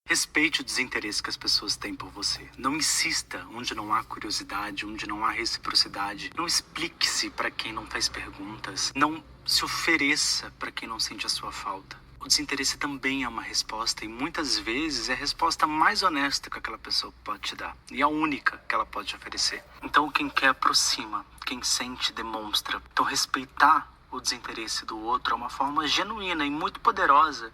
Respeite o desinteresse que as pessoas têm por você. Não insista onde não há curiosidade, onde não há reciprocidade. Não explique-se para quem não faz perguntas. Não se ofereça para quem não sente a sua falta. O desinteresse também é uma resposta e muitas vezes é a resposta mais honesta que aquela pessoa pode te dar. E a única que ela pode te oferecer. Então quem quer aproxima, quem sente demonstra. Então respeitar o desinteresse do outro é uma forma genuína e muito poderosa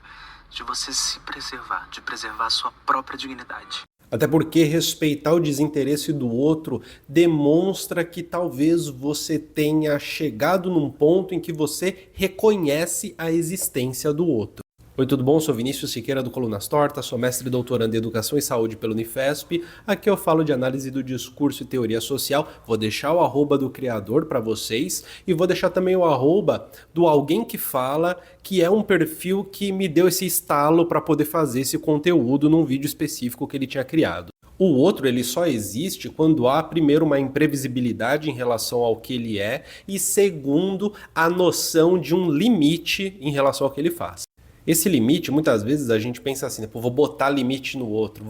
de você se preservar, de preservar a sua própria dignidade. Até porque respeitar o desinteresse do outro demonstra que talvez você tenha chegado num ponto em que você reconhece a existência do outro. Oi, tudo bom? Sou Vinícius Siqueira do Colunas Tortas, sou mestre e doutorando em Educação e Saúde pelo Unifesp. Aqui eu falo de análise do discurso e teoria social. Vou deixar o arroba do criador para vocês e vou deixar também o arroba do Alguém que Fala, que é um perfil que me deu esse estalo para poder fazer esse conteúdo num vídeo específico que ele tinha criado. O outro, ele só existe quando há, primeiro, uma imprevisibilidade em relação ao que ele é e, segundo, a noção de um limite em relação ao que ele faz. Esse limite, muitas vezes a gente pensa assim, né? Pô, vou botar limite no outro,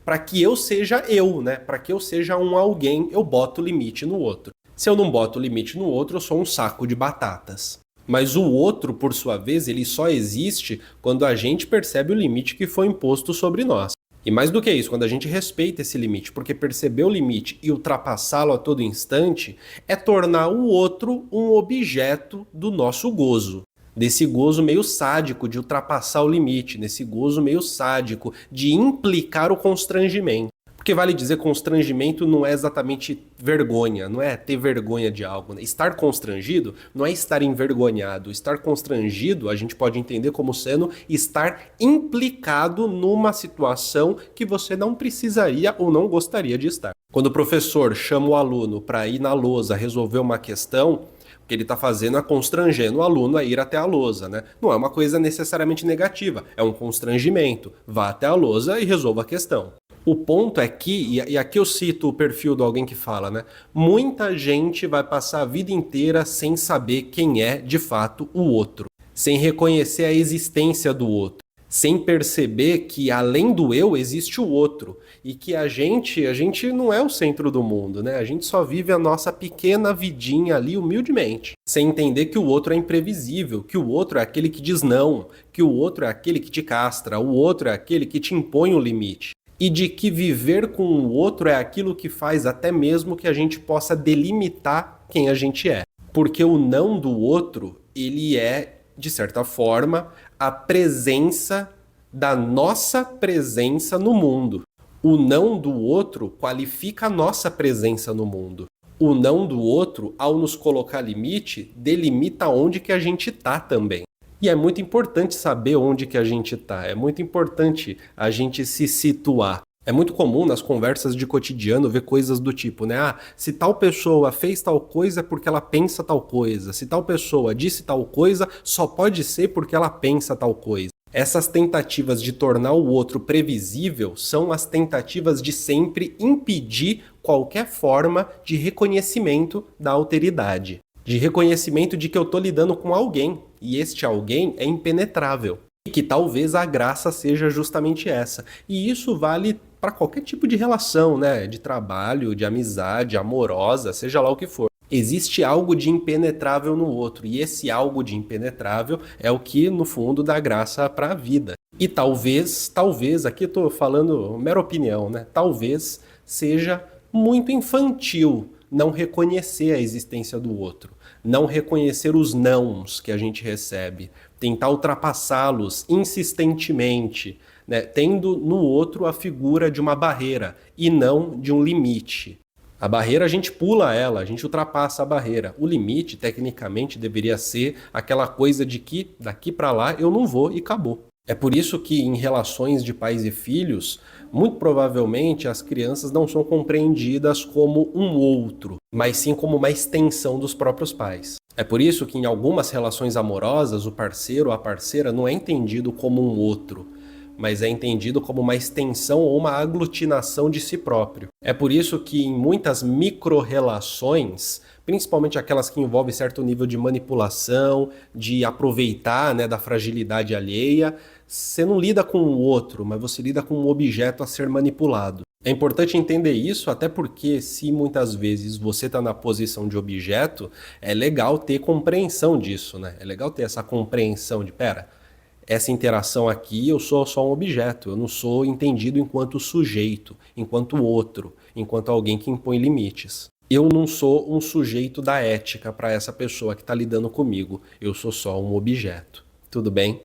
para que eu seja eu, né? Para que eu seja um alguém, eu boto limite no outro. Se eu não boto limite no outro, eu sou um saco de batatas. Mas o outro, por sua vez, ele só existe quando a gente percebe o limite que foi imposto sobre nós. E mais do que isso, quando a gente respeita esse limite, porque perceber o limite e ultrapassá-lo a todo instante é tornar o outro um objeto do nosso gozo. Desse gozo meio sádico de ultrapassar o limite, nesse gozo meio sádico de implicar o constrangimento. Porque vale dizer, constrangimento não é exatamente vergonha, não é ter vergonha de algo, né? Estar constrangido não é estar envergonhado. Estar constrangido a gente pode entender como sendo estar implicado numa situação que você não precisaria ou não gostaria de estar. Quando o professor chama o aluno para ir na lousa resolver uma questão, o que ele está fazendo é constrangendo o aluno a ir até a lousa, né? Não é uma coisa necessariamente negativa, é um constrangimento. Vá até a lousa e resolva a questão. O ponto é que, e aqui eu cito o perfil de Alguém que Fala, né? Muita gente vai passar a vida inteira sem saber quem é de fato o outro, sem reconhecer a existência do outro, sem perceber que além do eu existe o outro e que a gente não é o centro do mundo, né? A gente só vive a nossa pequena vidinha ali humildemente, sem entender que o outro é imprevisível, que o outro é aquele que diz não, que o outro é aquele que te castra, o outro é aquele que te impõe o limite. E de que viver com o outro é aquilo que faz até mesmo que a gente possa delimitar quem a gente é. Porque o não do outro, ele é, de certa forma, a presença da nossa presença no mundo. O não do outro qualifica a nossa presença no mundo. O não do outro, ao nos colocar limite, delimita onde que a gente está também. E é muito importante saber onde que a gente está, é muito importante a gente se situar. É muito comum nas conversas de cotidiano ver coisas do tipo, né? Ah, se tal pessoa fez tal coisa é porque ela pensa tal coisa. Se tal pessoa disse tal coisa, só pode ser porque ela pensa tal coisa. Essas tentativas de tornar o outro previsível são as tentativas de sempre impedir qualquer forma de reconhecimento da alteridade. De reconhecimento de que eu estou lidando com alguém, e este alguém é impenetrável. E que talvez a graça seja justamente essa. E isso vale para qualquer tipo de relação, né? De trabalho, de amizade, amorosa, seja lá o que for. Existe algo de impenetrável no outro, e esse algo de impenetrável é o que, no fundo, dá graça para a vida. E talvez, aqui estou falando mera opinião, né? Talvez seja muito infantil não reconhecer a existência do outro, não reconhecer os nãos que a gente recebe, tentar ultrapassá-los insistentemente, né, tendo no outro a figura de uma barreira e não de um limite. A barreira a gente pula ela, a gente ultrapassa a barreira. O limite, tecnicamente, deveria ser aquela coisa de que daqui para lá eu não vou e acabou. É por isso que em relações de pais e filhos, muito provavelmente as crianças não são compreendidas como um outro, mas sim como uma extensão dos próprios pais. É por isso que em algumas relações amorosas o parceiro ou a parceira não é entendido como um outro, mas é entendido como uma extensão ou uma aglutinação de si próprio. É por isso que em muitas micro-relações, principalmente aquelas que envolvem certo nível de manipulação, de aproveitar, né, da fragilidade alheia, você não lida com o outro, mas você lida com um objeto a ser manipulado. É importante entender isso, até porque se muitas vezes você está na posição de objeto, é legal ter compreensão disso, né? É legal ter essa compreensão de, pera, essa interação aqui eu sou só um objeto, eu não sou entendido enquanto sujeito, enquanto outro, enquanto alguém que impõe limites. Eu não sou um sujeito da ética para essa pessoa que está lidando comigo, eu sou só um objeto. Tudo bem?